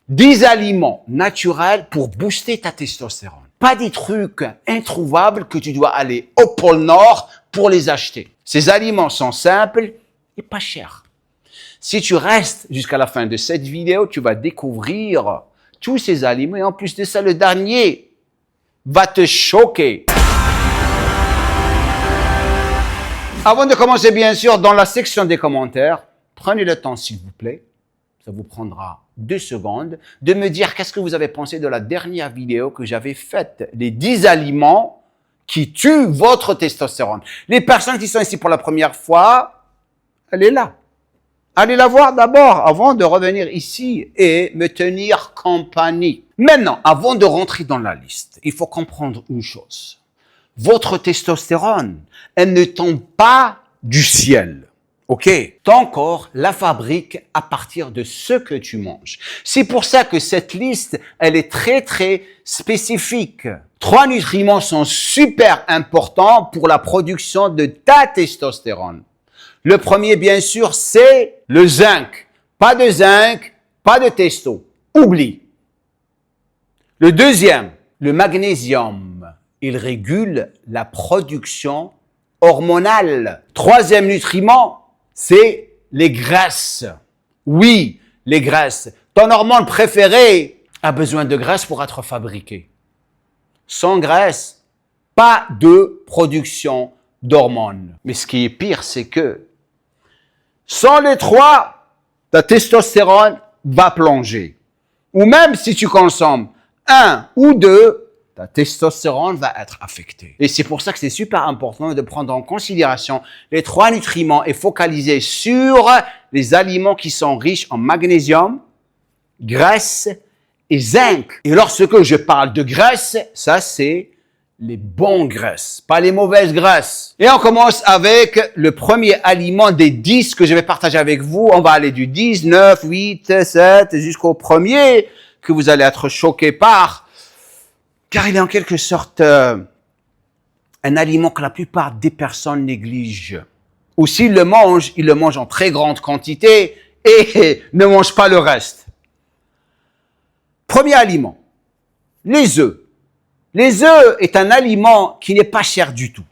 10 aliments naturels pour booster ta testostérone. Pas des trucs introuvables que tu dois aller au pôle Nord pour les acheter. Ces aliments sont simples et pas chers. Si tu restes jusqu'à la fin de cette vidéo, tu vas découvrir tous ces aliments et en plus de ça, le dernier va te choquer. Avant de commencer, bien sûr, dans la section des commentaires, prenez le temps, s'il vous plaît, ça vous prendra 2 secondes, de me dire qu'est-ce que vous avez pensé de la dernière vidéo que j'avais faite, les 10 aliments qui tuent votre testostérone. Les personnes qui sont ici pour la première fois, elle est là. Allez la voir d'abord avant de revenir ici et me tenir compagnie. Maintenant, avant de rentrer dans la liste, il faut comprendre une chose. Votre testostérone, elle ne tombe pas du ciel. OK? Ton corps la fabrique à partir de ce que tu manges. C'est pour ça que cette liste, elle est très spécifique. 3 nutriments sont super importants pour la production de ta testostérone. Le premier, bien sûr, c'est le zinc. Pas de zinc, pas de testo. Oublie. Le deuxième, le magnésium. Il régule la production hormonale. Troisième nutriment, c'est les graisses. Oui, les graisses. Ton hormone préférée a besoin de graisse pour être fabriquée. Sans graisse, pas de production d'hormones. Mais ce qui est pire, c'est que sans les 3, ta testostérone va plonger. Ou même si tu consommes 1 ou 2, ta testostérone va être affectée. Et c'est pour ça que c'est super important de prendre en considération les 3 nutriments et focaliser sur les aliments qui sont riches en magnésium, graisse et zinc. Et lorsque je parle de graisse, ça c'est les bonnes graisses, pas les mauvaises graisses. Et on commence avec le premier aliment des 10 que je vais partager avec vous. On va aller du 10, 9, 8, 7 jusqu'au premier que vous allez être choqués par. Car il est en quelque sorte un aliment que la plupart des personnes négligent. Ou s'ils le mangent, ils le mangent en très grande quantité et ne mangent pas le reste. Premier aliment, les œufs. Les œufs est un aliment qui n'est pas cher du tout.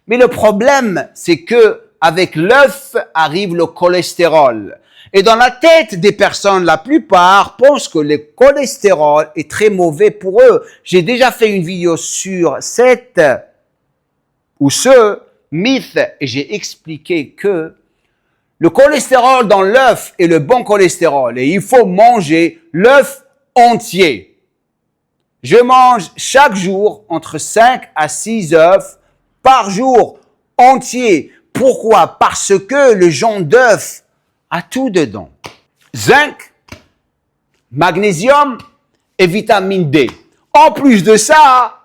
Mais le problème, c'est que avec l'œuf arrive le cholestérol. Et dans la tête des personnes, la plupart pensent que le cholestérol est très mauvais pour eux. J'ai déjà fait une vidéo sur ce mythe et j'ai expliqué que le cholestérol dans l'œuf est le bon cholestérol et il faut manger l'œuf entier. Je mange chaque jour entre 5 à 6 œufs par jour entier. Pourquoi? Parce que le jaune d'œuf a tout dedans. Zinc, magnésium et vitamine D. En plus de ça,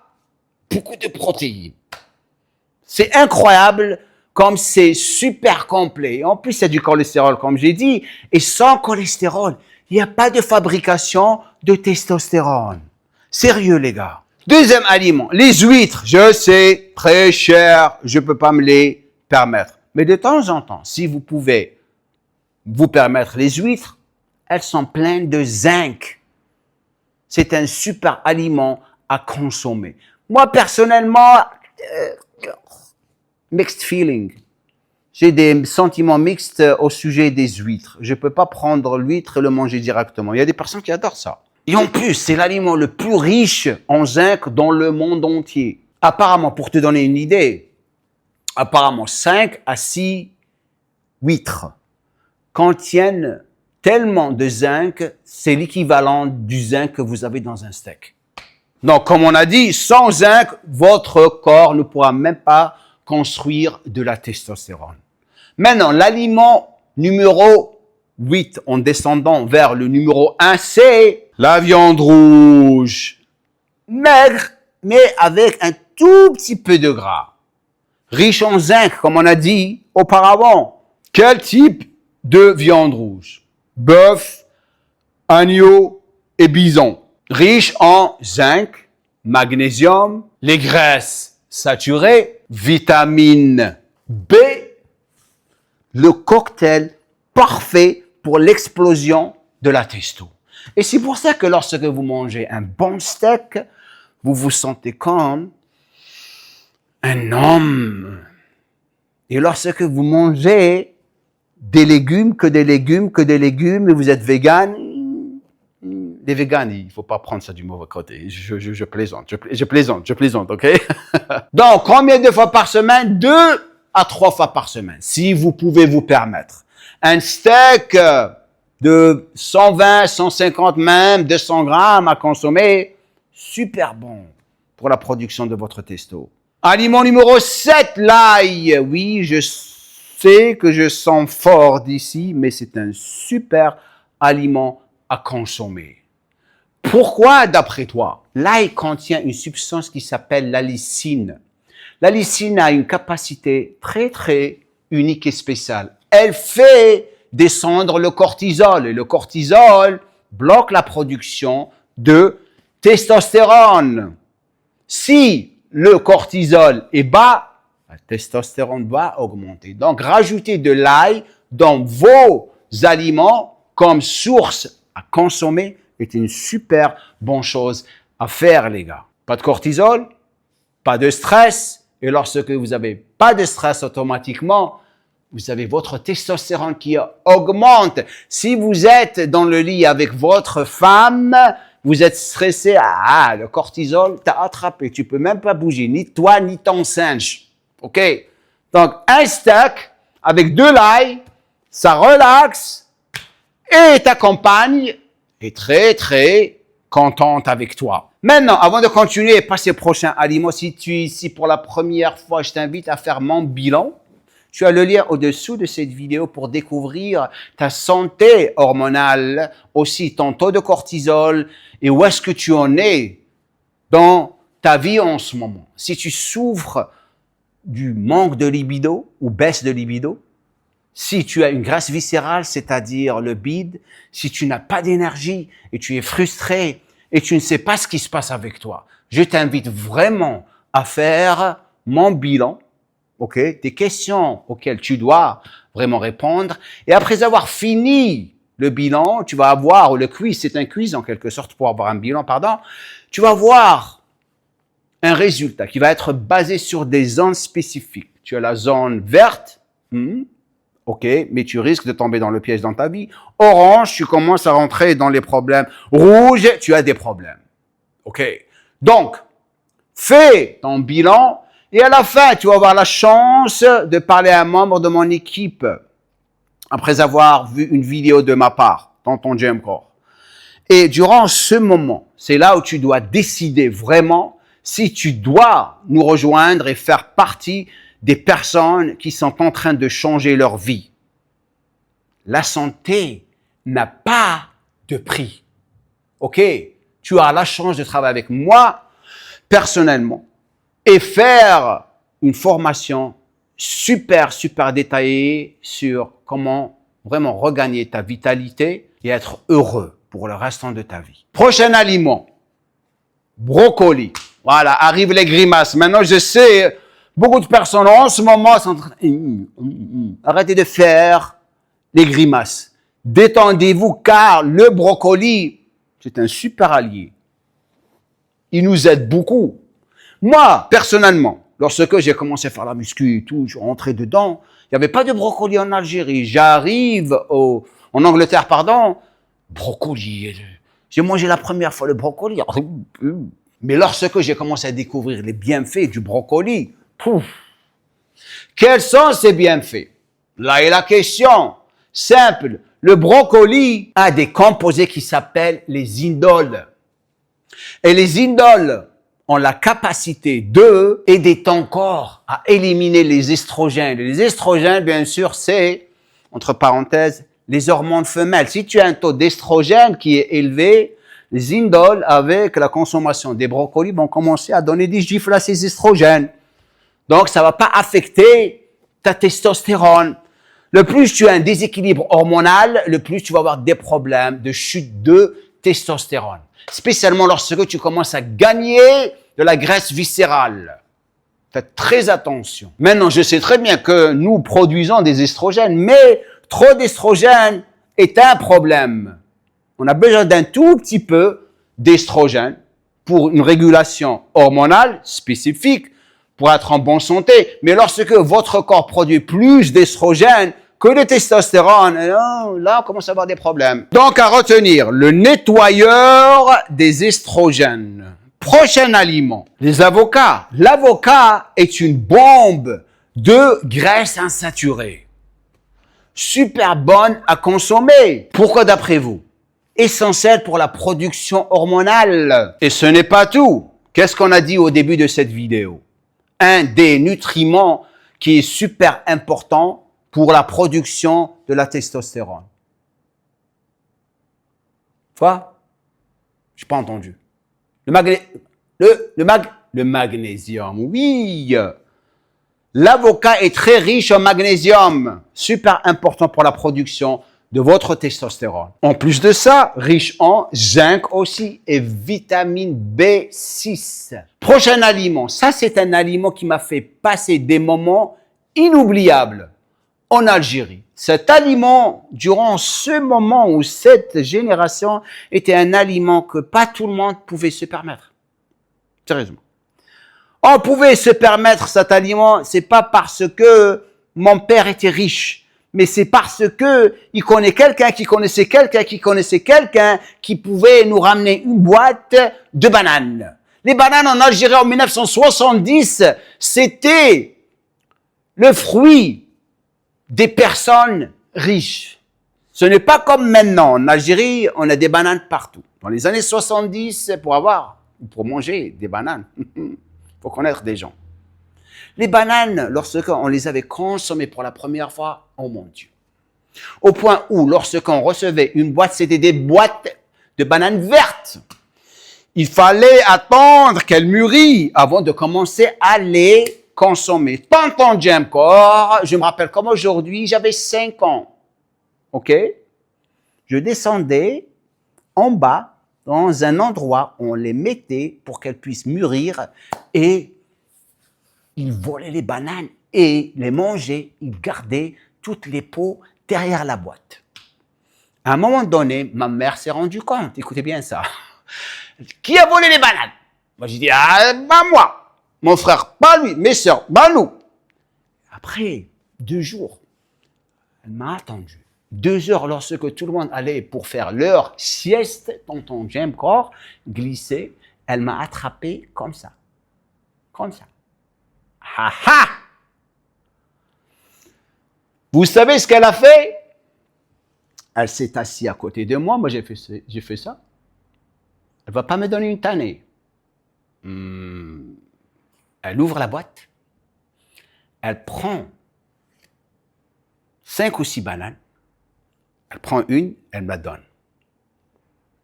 beaucoup de protéines. C'est incroyable comme c'est super complet. En plus, c'est du cholestérol, comme j'ai dit. Et sans cholestérol, il n'y a pas de fabrication de testostérone. Sérieux, les gars. Deuxième aliment, les huîtres. Je sais, très cher, je peux pas me les permettre. Mais de temps en temps, si vous pouvez vous permettre les huîtres, elles sont pleines de zinc. C'est un super aliment à consommer. Moi, personnellement, mixed feeling. J'ai des sentiments mixtes au sujet des huîtres. Je peux pas prendre l'huître et le manger directement. Il y a des personnes qui adorent ça. Et en plus, c'est l'aliment le plus riche en zinc dans le monde entier. Apparemment, pour te donner une idée, apparemment 5 à 6 huîtres contiennent tellement de zinc, c'est l'équivalent du zinc que vous avez dans un steak. Donc, comme on a dit, sans zinc, votre corps ne pourra même pas construire de la testostérone. Maintenant, l'aliment numéro 8, en descendant vers le numéro 1, c'est la viande rouge. Maigre, mais avec un tout petit peu de gras. Riche en zinc, comme on a dit auparavant. Quel type de viande rouge? Bœuf, agneau et bison. Riche en zinc, magnésium, les graisses saturées, vitamine B, le cocktail parfait pour l'explosion de la testo. Et c'est pour ça que lorsque vous mangez un bon steak, vous vous sentez comme un homme. Et lorsque vous mangez des légumes, que des légumes, que des légumes, et vous êtes vegan, les végans, il faut pas prendre ça du mauvais côté. Je plaisante, je plaisante, ok? Donc, combien de fois par semaine? 2 à 3 fois par semaine, si vous pouvez vous permettre. Un steak de 120, 150 même, 200 grammes à consommer, super bon pour la production de votre testo. Aliment numéro 7, l'ail. Oui, je sais que je sens fort d'ici, mais c'est un super aliment à consommer. Pourquoi, d'après toi? L'ail contient une substance qui s'appelle l'allicine. L'allicine a une capacité très unique et spéciale. Elle fait descendre le cortisol, et le cortisol bloque la production de testostérone. Si le cortisol est bas, la testostérone va augmenter. Donc, rajoutez de l'ail dans vos aliments comme source à consommer est une super bonne chose à faire, les gars. Pas de cortisol, pas de stress. Et lorsque vous n'avez pas de stress automatiquement, vous avez votre testostérone qui augmente. Si vous êtes dans le lit avec votre femme, vous êtes stressé, le cortisol t'a attrapé. Tu peux même pas bouger, ni toi, ni ton singe. OK? Donc, un steak avec de l'ail, ça relaxe et ta compagne est très contente avec toi. Maintenant, avant de continuer et passer au prochain aliment, si tu es ici pour la première fois, je t'invite à faire mon bilan. Tu as le lien au-dessous de cette vidéo pour découvrir ta santé hormonale, aussi ton taux de cortisol et où est-ce que tu en es dans ta vie en ce moment. Si tu souffres du manque de libido ou baisse de libido, si tu as une graisse viscérale, c'est-à-dire le bide, si tu n'as pas d'énergie et tu es frustré et tu ne sais pas ce qui se passe avec toi, je t'invite vraiment à faire mon bilan. OK, des questions auxquelles tu dois vraiment répondre. Et après avoir fini le bilan, tu vas avoir, ou le quiz, c'est un quiz en quelque sorte pour avoir un bilan, tu vas avoir un résultat qui va être basé sur des zones spécifiques. Tu as la zone verte, OK, mais tu risques de tomber dans le piège dans ta vie. Orange, tu commences à rentrer dans les problèmes. Rouge, tu as des problèmes. OK, donc, fais ton bilan. Et à la fin, tu vas avoir la chance de parler à un membre de mon équipe après avoir vu une vidéo de ma part dans ton Gemcore. Et durant ce moment, c'est là où tu dois décider vraiment si tu dois nous rejoindre et faire partie des personnes qui sont en train de changer leur vie. La santé n'a pas de prix. OK? Tu as la chance de travailler avec moi personnellement et faire une formation super détaillée sur comment vraiment regagner ta vitalité et être heureux pour le restant de ta vie. Prochain aliment, brocoli. Voilà, arrivent les grimaces. Maintenant, je sais, beaucoup de personnes en ce moment sont en train arrêtez de faire les grimaces. Détendez-vous car le brocoli, c'est un super allié. Il nous aide beaucoup. Moi, personnellement, lorsque j'ai commencé à faire la muscu et tout, je suis rentré dedans, il n'y avait pas de brocoli en Algérie. J'arrive en Angleterre, brocoli. J'ai mangé la première fois le brocoli. Mais lorsque j'ai commencé à découvrir les bienfaits du brocoli, quels sont ces bienfaits? Là est la question. Simple. Le brocoli a des composés qui s'appellent les indoles. Et les indoles ont la capacité d'aider ton corps à éliminer les estrogènes. Les estrogènes, bien sûr, c'est, entre parenthèses, les hormones femelles. Si tu as un taux d'estrogène qui est élevé, les indoles, avec la consommation des brocolis, vont commencer à donner des gifles à ces estrogènes. Donc, ça va pas affecter ta testostérone. Le plus tu as un déséquilibre hormonal, le plus tu vas avoir des problèmes de chute de testostérone. Spécialement lorsque tu commences à gagner de la graisse viscérale. Faites très attention. Maintenant, je sais très bien que nous produisons des estrogènes, mais trop d'estrogènes est un problème. On a besoin d'un tout petit peu d'estrogène pour une régulation hormonale spécifique, pour être en bonne santé. Mais lorsque votre corps produit plus d'estrogène que de testostérone, là, on commence à avoir des problèmes. Donc, à retenir, le nettoyeur des estrogènes. Prochain aliment, les avocats. L'avocat est une bombe de graisse insaturée. Super bonne à consommer. Pourquoi d'après vous? Essentielle pour la production hormonale. Et ce n'est pas tout. Qu'est-ce qu'on a dit au début de cette vidéo? Un des nutriments qui est super important pour la production de la testostérone. Quoi? Je n'ai pas entendu. Le magnésium, oui. L'avocat est très riche en magnésium, super important pour la production de votre testostérone. En plus de ça, riche en zinc aussi et vitamine B6. Prochain aliment, ça c'est un aliment qui m'a fait passer des moments inoubliables en Algérie. Cet aliment, durant ce moment où cette génération était un aliment que pas tout le monde pouvait se permettre. Sérieusement. On pouvait se permettre cet aliment, c'est pas parce que mon père était riche, mais c'est parce que il connaît quelqu'un qui connaissait quelqu'un qui connaissait quelqu'un qui pouvait nous ramener une boîte de bananes. Les bananes en Algérie en 1970, c'était le fruit des personnes riches. Ce n'est pas comme maintenant. En Algérie, on a des bananes partout. Dans les années 70, pour manger des bananes, il faut connaître des gens. Les bananes, lorsqu'on les avait consommées pour la première fois, oh mon Dieu. Au point où, lorsqu'on recevait une boîte, c'était des boîtes de bananes vertes. Il fallait attendre qu'elles mûrissent avant de commencer à les consommer. Tonton Jemcor, je me rappelle comme aujourd'hui, j'avais 5 ans. OK? Je descendais en bas dans un endroit où on les mettait pour qu'elles puissent mûrir et ils volaient les bananes et les mangeaient. Ils gardaient toutes les peaux derrière la boîte. À un moment donné, ma mère s'est rendue compte. Écoutez bien ça. Qui a volé les bananes? Moi, j'ai dit, pas moi. Mon frère, pas lui. Mes sœurs, pas nous. Après 2 jours, elle m'a attendu. 2 heures lorsque tout le monde allait pour faire leur sieste, tonton Jemcor glissait, elle m'a attrapé comme ça. Comme ça. Ha ha! Vous savez ce qu'elle a fait? Elle s'est assise à côté de moi. Moi, j'ai fait ça. Elle ne va pas me donner une tannée. Elle ouvre la boîte. Elle prend 5 ou 6 bananes. Elle prend une, elle me la donne.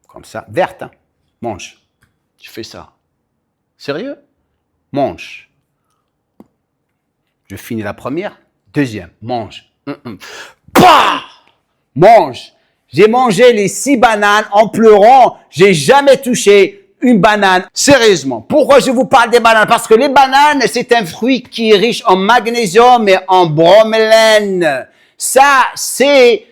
Comme ça, verte, hein? Mange. Je fais ça. Sérieux? Mange. Je finis la première, deuxième, mange. Bah! Mange. J'ai mangé les 6 bananes en pleurant. J'ai jamais touché une banane. Sérieusement. Pourquoi je vous parle des bananes? Parce que les bananes, c'est un fruit qui est riche en magnésium et en bromelaine. Ça, c'est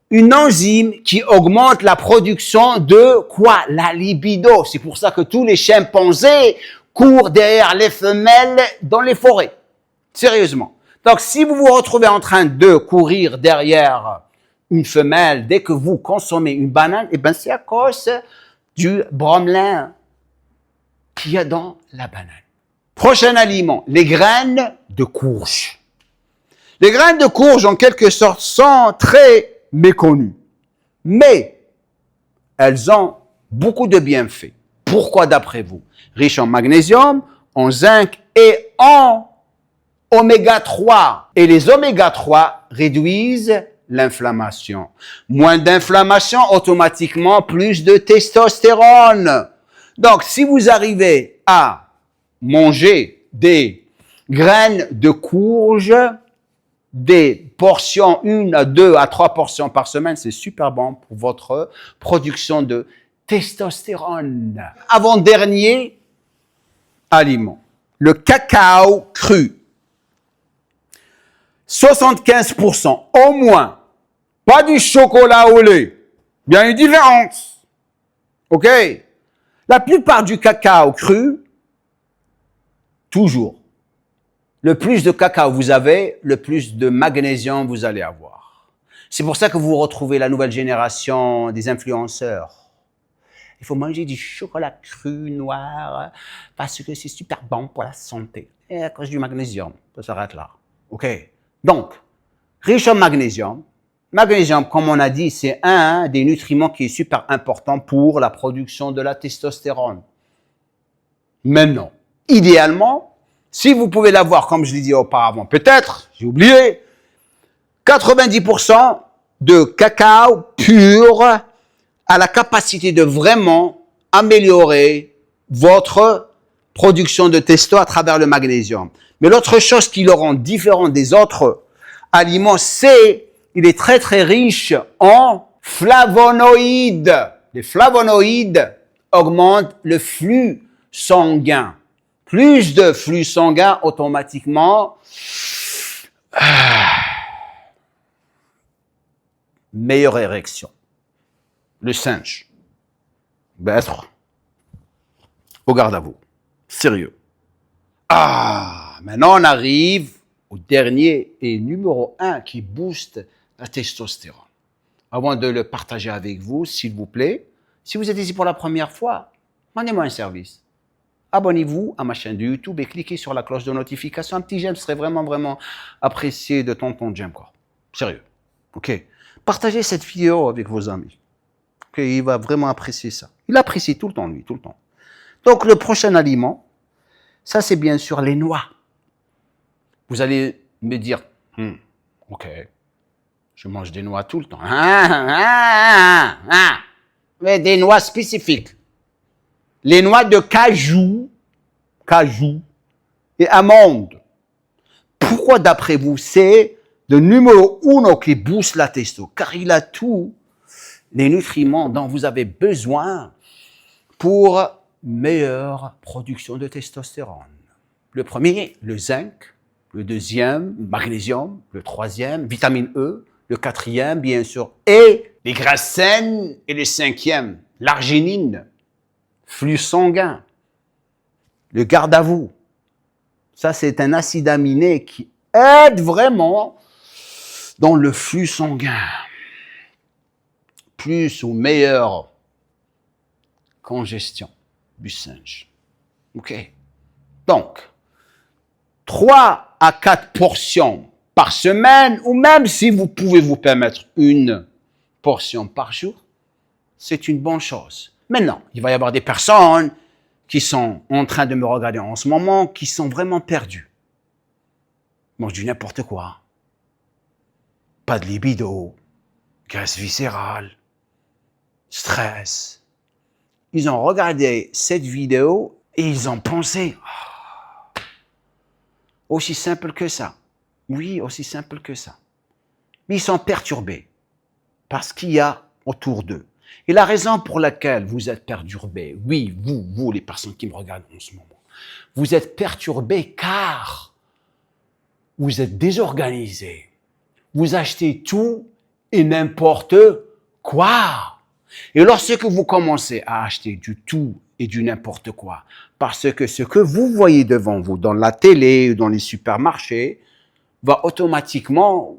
une enzyme qui augmente la production de quoi? La libido. C'est pour ça que tous les chimpanzés courent derrière les femelles dans les forêts. Sérieusement. Donc, si vous vous retrouvez en train de courir derrière une femelle dès que vous consommez une banane, eh ben, c'est à cause du bromelain qu'il y a dans la banane. Prochain aliment, les graines de courge. Les graines de courge, en quelque sorte, sont très méconnues. Mais elles ont beaucoup de bienfaits. Pourquoi d'après vous? Riches en magnésium, en zinc et en oméga 3. Et les oméga 3 réduisent l'inflammation. Moins d'inflammation, automatiquement plus de testostérone. Donc, si vous arrivez à manger des graines de courge, des portions, 1 à 2 à 3 portions par semaine, c'est super bon pour votre production de testostérone. Avant-dernier aliment, le cacao cru. 75% au moins, pas du chocolat au lait, Il y a une différence. OK? La plupart du cacao cru, toujours, le plus de cacao vous avez, le plus de magnésium vous allez avoir. C'est pour ça que vous retrouvez la nouvelle génération des influenceurs. Il faut manger du chocolat cru noir parce que c'est super bon pour la santé. Et à cause du magnésium, ça s'arrête là. OK? Donc, riche en magnésium. Magnésium, comme on a dit, c'est un des nutriments qui est super important pour la production de la testostérone. Maintenant, idéalement, si vous pouvez l'avoir, comme je l'ai dit auparavant, peut-être, j'ai oublié, 90% de cacao pur a la capacité de vraiment améliorer votre production de testo à travers le magnésium. Mais l'autre chose qui le rend différent des autres aliments, c'est qu'il est très très riche en flavonoïdes. Les flavonoïdes augmentent le flux sanguin. Plus de flux sanguin, automatiquement, meilleure érection. Le singe va être au garde à vous. Sérieux. Maintenant on arrive au dernier et numéro 1 qui booste la testostérone. Avant de le partager avec vous, s'il vous plaît, si vous êtes ici pour la première fois, demandez-moi un service. Abonnez-vous à ma chaîne de YouTube et cliquez sur la cloche de notification. Un petit j'aime serait vraiment, vraiment apprécié de tonton J'aime quoi. Sérieux. OK. Partagez cette vidéo avec vos amis. OK. Il va vraiment apprécier ça. Il apprécie tout le temps, lui, tout le temps. Donc, le prochain aliment, ça, c'est bien sûr les noix. Vous allez me dire, OK, je mange des noix tout le temps. Mais des noix spécifiques. Les noix de cajou et amandes. Pourquoi, d'après vous, c'est le numéro 1 qui booste la testo? Car il a tous les nutriments dont vous avez besoin pour meilleure production de testostérone. Le premier, le zinc. Le deuxième, magnésium. Le troisième, vitamine E. Le quatrième, bien sûr, et les graisses saines. Et le cinquième, l'arginine. Flux sanguin. Le garde à vous. Ça, c'est un acide aminé qui aide vraiment dans le flux sanguin. Plus ou meilleure congestion du singe. OK. Donc, 3 à 4 portions par semaine, ou même si vous pouvez vous permettre une portion par jour, c'est une bonne chose. Maintenant, il va y avoir des personnes qui sont en train de me regarder en ce moment, qui sont vraiment perdus. Ils mangent du n'importe quoi. Pas de libido, graisse viscérale, stress. Ils ont regardé cette vidéo et ils ont pensé, aussi simple que ça. Oui, aussi simple que ça. Mais ils sont perturbés par ce qu'il y a autour d'eux. Et la raison pour laquelle vous êtes perturbés, oui, vous, les personnes qui me regardent en ce moment, vous êtes perturbés car vous êtes désorganisés. Vous achetez tout et n'importe quoi. Et lorsque vous commencez à acheter du tout et du n'importe quoi, parce que ce que vous voyez devant vous, dans la télé ou dans les supermarchés, va automatiquement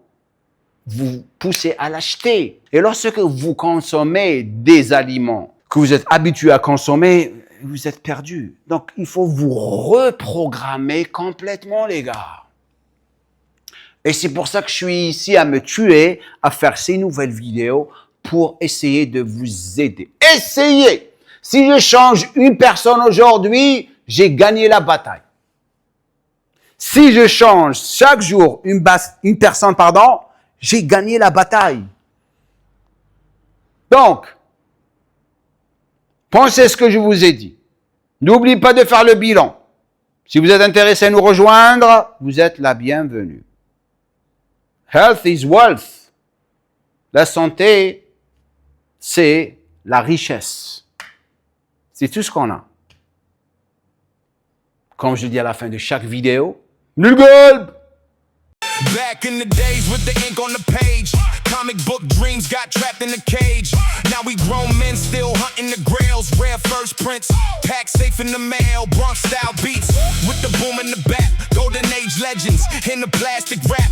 vous pousser à l'acheter. Et lorsque vous consommez des aliments que vous êtes habitué à consommer, vous êtes perdu. Donc, il faut vous reprogrammer complètement, les gars. Et c'est pour ça que je suis ici à me tuer, à faire ces nouvelles vidéos pour essayer de vous aider. Essayez! Si je change une personne aujourd'hui, j'ai gagné la bataille. Si je change chaque jour une personne, j'ai gagné la bataille. Donc, pensez à ce que je vous ai dit. N'oubliez pas de faire le bilan. Si vous êtes intéressé à nous rejoindre, vous êtes la bienvenue. Health is wealth. La santé, c'est la richesse. C'est tout ce qu'on a. Comme je dis à la fin de chaque vidéo, Nugolb! Back in the days with the ink on the page, comic book dreams got trapped in a cage. Now we grown men still hunting the grails. Rare first prints, pack safe in the mail. Bronx style beats with the boom in the back. Golden age legends in the plastic wrap.